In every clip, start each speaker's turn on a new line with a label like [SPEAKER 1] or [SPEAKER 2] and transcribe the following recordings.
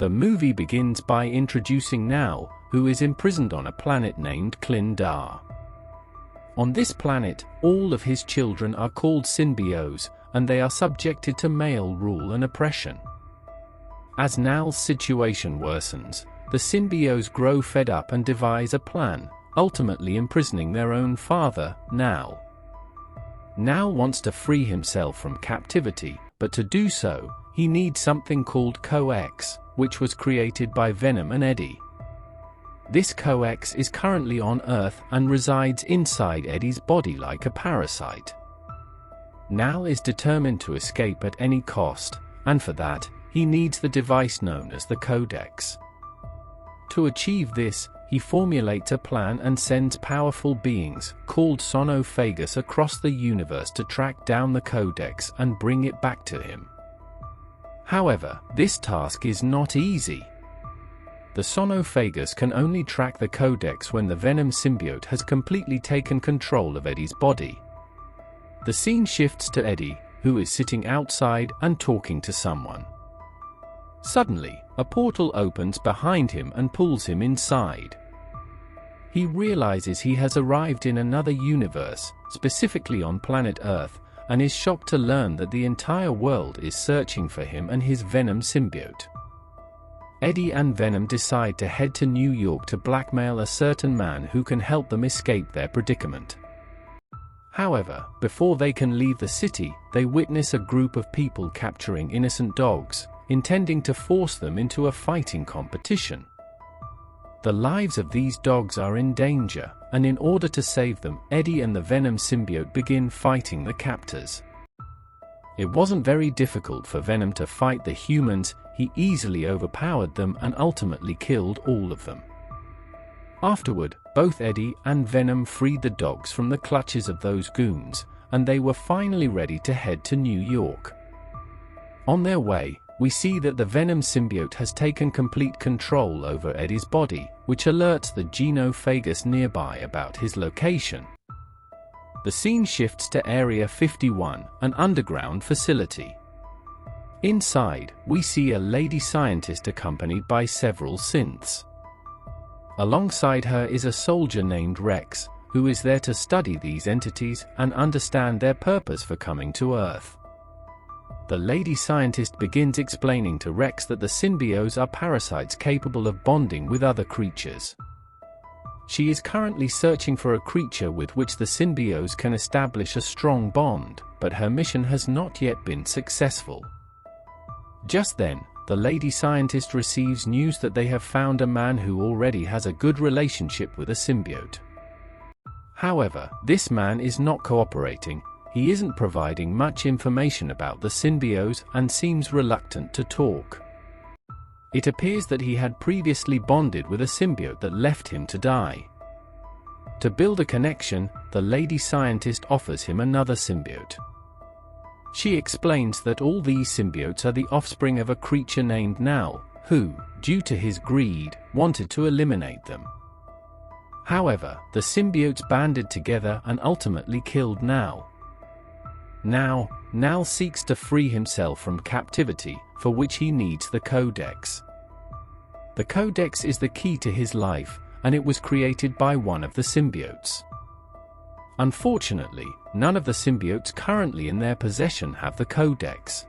[SPEAKER 1] The movie begins by introducing Now, who is imprisoned on a planet named Klindar. On this planet, all of his children are called symbiotes, and they are subjected to male rule and oppression. As Now's situation worsens, the symbiotes grow fed up and devise a plan, ultimately imprisoning their own father, Now. Now wants to free himself from captivity, but to do so, he needs something called Coex, which was created by Venom and Eddie. This Coex is currently on Earth and resides inside Eddie's body like a parasite. Now is determined to escape at any cost, and for that, he needs the device known as the Codex. To achieve this, he formulates a plan and sends powerful beings, called Sonophagus, across the universe to track down the Codex and bring it back to him. However, this task is not easy. The Sonophagus can only track the Codex when the Venom symbiote has completely taken control of Eddie's body. The scene shifts to Eddie, who is sitting outside and talking to someone. Suddenly, a portal opens behind him and pulls him inside. He realizes he has arrived in another universe, specifically on planet Earth, and is shocked to learn that the entire world is searching for him and his Venom symbiote. Eddie and Venom decide to head to New York to blackmail a certain man who can help them escape their predicament. However, before they can leave the city, they witness a group of people capturing innocent dogs, intending to force them into a fighting competition. The lives of these dogs are in danger, and in order to save them, Eddie and the Venom symbiote begin fighting the captors. It wasn't very difficult for Venom to fight the humans. He easily overpowered them and ultimately killed all of them. Afterward, both Eddie and Venom freed the dogs from the clutches of those goons, and they were finally ready to head to New York. On their way, we see that the Venom symbiote has taken complete control over Eddie's body, which alerts the Genophagus nearby about his location. The scene shifts to Area 51, an underground facility. Inside, we see a lady scientist accompanied by several synths. Alongside her is a soldier named Rex, who is there to study these entities and understand their purpose for coming to Earth. The lady scientist begins explaining to Rex that the symbiotes are parasites capable of bonding with other creatures. She is currently searching for a creature with which the symbiotes can establish a strong bond, but her mission has not yet been successful. Just then, the lady scientist receives news that they have found a man who already has a good relationship with a symbiote. However, this man is not cooperating. He isn't providing much information about the symbiote and seems reluctant to talk. It appears that he had previously bonded with a symbiote that left him to die. To build a connection, the lady scientist offers him another symbiote. She explains that all these symbiotes are the offspring of a creature named Now, who, due to his greed, wanted to eliminate them. However, the symbiotes banded together and ultimately killed Now. Now seeks to free himself from captivity, for which he needs the Codex. The Codex is the key to his life, and it was created by one of the symbiotes. Unfortunately, none of the symbiotes currently in their possession have the Codex.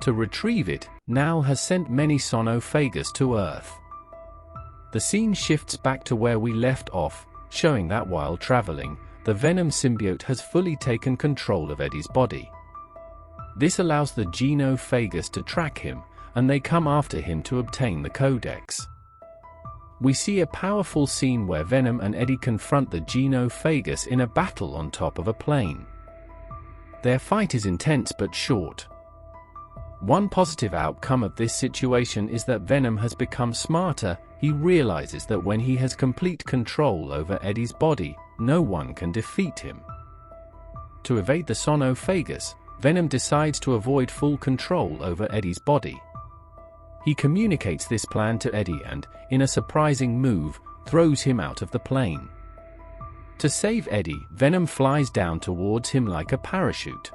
[SPEAKER 1] To retrieve it, Now has sent many Sonophagus to Earth. The scene shifts back to where we left off, showing that while traveling, the Venom symbiote has fully taken control of Eddie's body. This allows the Genophagus to track him, and they come after him to obtain the Codex. We see a powerful scene where Venom and Eddie confront the Genophagus in a battle on top of a plane. Their fight is intense but short. One positive outcome of this situation is that Venom has become smarter. He realizes that when he has complete control over Eddie's body, no one can defeat him. To evade the Sonophagus, Venom decides to avoid full control over Eddie's body. He communicates this plan to Eddie and, in a surprising move, throws him out of the plane. To save Eddie, Venom flies down towards him like a parachute.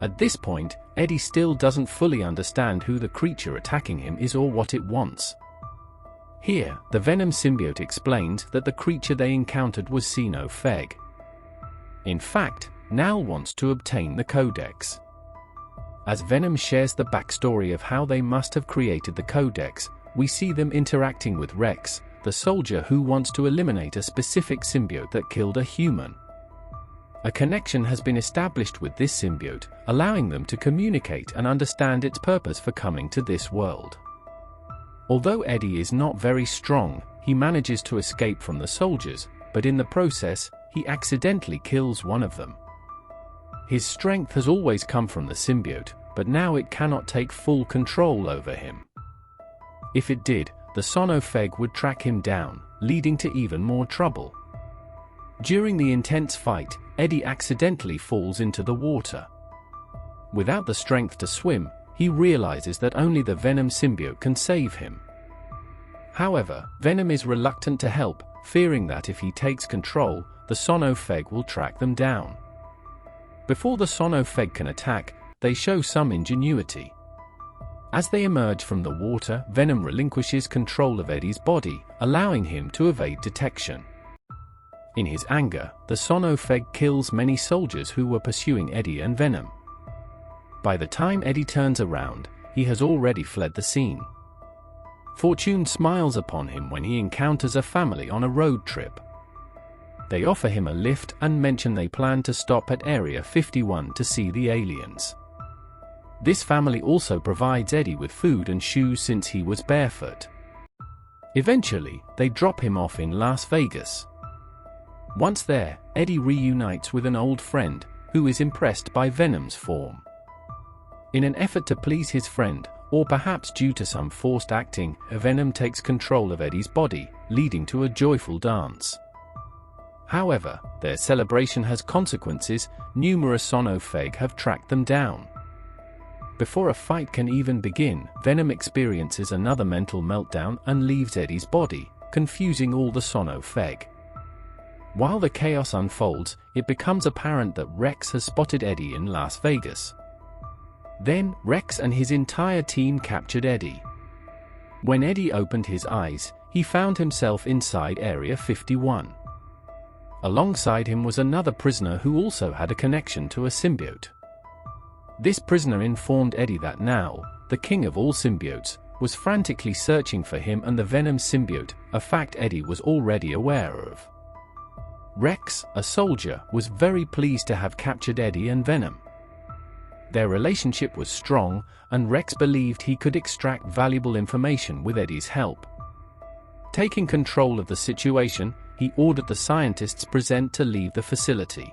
[SPEAKER 1] At this point, Eddie still doesn't fully understand who the creature attacking him is or what it wants. Here, the Venom symbiote explains that the creature they encountered was Xenophage. In fact, Nal wants to obtain the Codex. As Venom shares the backstory of how they must have created the Codex, we see them interacting with Rex, the soldier who wants to eliminate a specific symbiote that killed a human. A connection has been established with this symbiote, allowing them to communicate and understand its purpose for coming to this world. Although Eddie is not very strong, he manages to escape from the soldiers, but in the process, he accidentally kills one of them. His strength has always come from the symbiote, but now it cannot take full control over him. If it did, the Xenophage would track him down, leading to even more trouble. During the intense fight, Eddie accidentally falls into the water. Without the strength to swim, he realizes that only the Venom symbiote can save him. However, Venom is reluctant to help, fearing that if he takes control, the Xenophage will track them down. Before the Xenophage can attack, they show some ingenuity. As they emerge from the water, Venom relinquishes control of Eddie's body, allowing him to evade detection. In his anger, the Xenophage kills many soldiers who were pursuing Eddie and Venom. By the time Eddie turns around, he has already fled the scene. Fortune smiles upon him when he encounters a family on a road trip. They offer him a lift and mention they plan to stop at Area 51 to see the aliens. This family also provides Eddie with food and shoes since he was barefoot. Eventually, they drop him off in Las Vegas. Once there, Eddie reunites with an old friend, who is impressed by Venom's form. In an effort to please his friend, or perhaps due to some forced acting, Venom takes control of Eddie's body, leading to a joyful dance. However, their celebration has consequences. Numerous Xenophage have tracked them down. Before a fight can even begin, Venom experiences another mental meltdown and leaves Eddie's body, confusing all the Xenophage. While the chaos unfolds, it becomes apparent that Rex has spotted Eddie in Las Vegas. Then, Rex and his entire team captured Eddie. When Eddie opened his eyes, he found himself inside Area 51. Alongside him was another prisoner who also had a connection to a symbiote. This prisoner informed Eddie that Nal, the king of all symbiotes, was frantically searching for him and the Venom symbiote, a fact Eddie was already aware of. Rex, a soldier, was very pleased to have captured Eddie and Venom. Their relationship was strong, and Rex believed he could extract valuable information with Eddie's help. Taking control of the situation, he ordered the scientists present to leave the facility.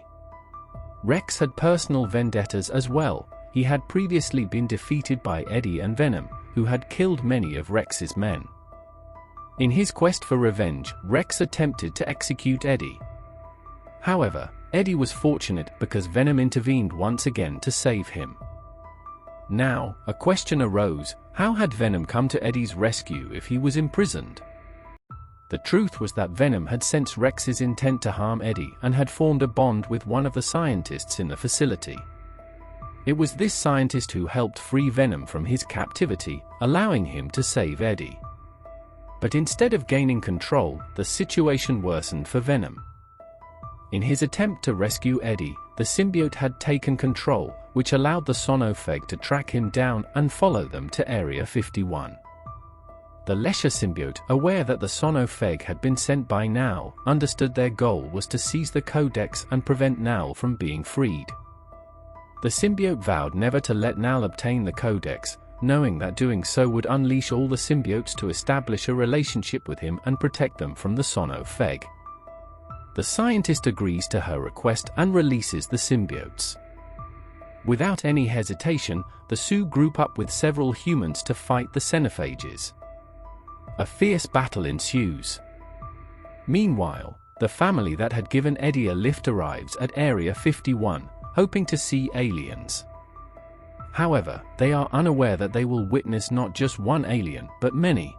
[SPEAKER 1] Rex had personal vendettas as well. He had previously been defeated by Eddie and Venom, who had killed many of Rex's men. In his quest for revenge, Rex attempted to execute Eddie. However, Eddie was fortunate because Venom intervened once again to save him. Now, a question arose: how had Venom come to Eddie's rescue if he was imprisoned? The truth was that Venom had sensed Rex's intent to harm Eddie and had formed a bond with one of the scientists in the facility. It was this scientist who helped free Venom from his captivity, allowing him to save Eddie. But instead of gaining control, the situation worsened for Venom. In his attempt to rescue Eddie, the symbiote had taken control, which allowed the Xenophage to track him down and follow them to Area 51. The Lesher symbiote, aware that the Xenophage had been sent by Nal, understood their goal was to seize the Codex and prevent Nal from being freed. The symbiote vowed never to let Nal obtain the Codex, knowing that doing so would unleash all the symbiotes to establish a relationship with him and protect them from the Xenophage. The scientist agrees to her request and releases the symbiotes. Without any hesitation, the Sioux group up with several humans to fight the Xenophages. A fierce battle ensues. Meanwhile, the family that had given Eddie a lift arrives at Area 51, hoping to see aliens. However, they are unaware that they will witness not just one alien, but many.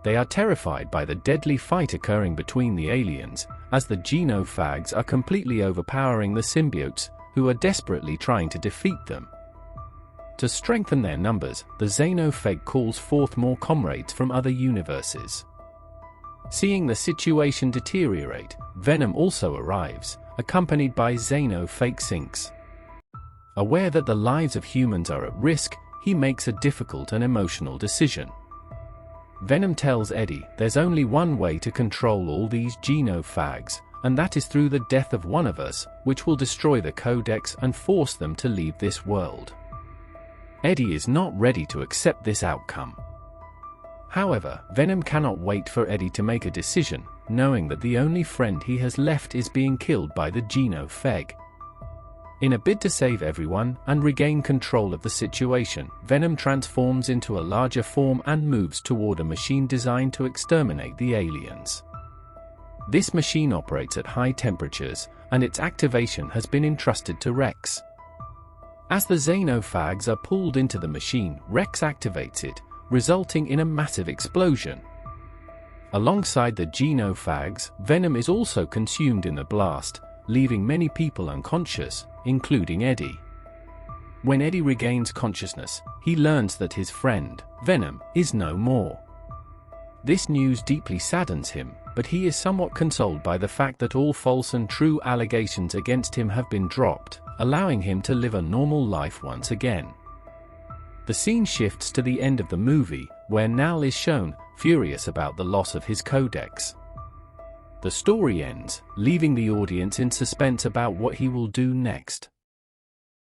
[SPEAKER 1] They are terrified by the deadly fight occurring between the aliens, as the Xenophages are completely overpowering the symbiotes, who are desperately trying to defeat them. To strengthen their numbers, the Xenophage calls forth more comrades from other universes. Seeing the situation deteriorate, Venom also arrives, accompanied by Xenophage Sinks. Aware that the lives of humans are at risk, he makes a difficult and emotional decision. Venom tells Eddie there's only one way to control all these Genophages, and that is through the death of one of us, which will destroy the Codex and force them to leave this world. Eddie is not ready to accept this outcome. However, Venom cannot wait for Eddie to make a decision, knowing that the only friend he has left is being killed by the Genophage. In a bid to save everyone and regain control of the situation, Venom transforms into a larger form and moves toward a machine designed to exterminate the aliens. This machine operates at high temperatures, and its activation has been entrusted to Rex. As the Xenophages are pulled into the machine, Rex activates it, resulting in a massive explosion. Alongside the Genophages, Venom is also consumed in the blast, leaving many people unconscious, including Eddie. When Eddie regains consciousness, he learns that his friend, Venom, is no more. This news deeply saddens him, but he is somewhat consoled by the fact that all false and true allegations against him have been dropped, allowing him to live a normal life once again. The scene shifts to the end of the movie, where Nal is shown, furious about the loss of his codex. The story ends, leaving the audience in suspense about what he will do next.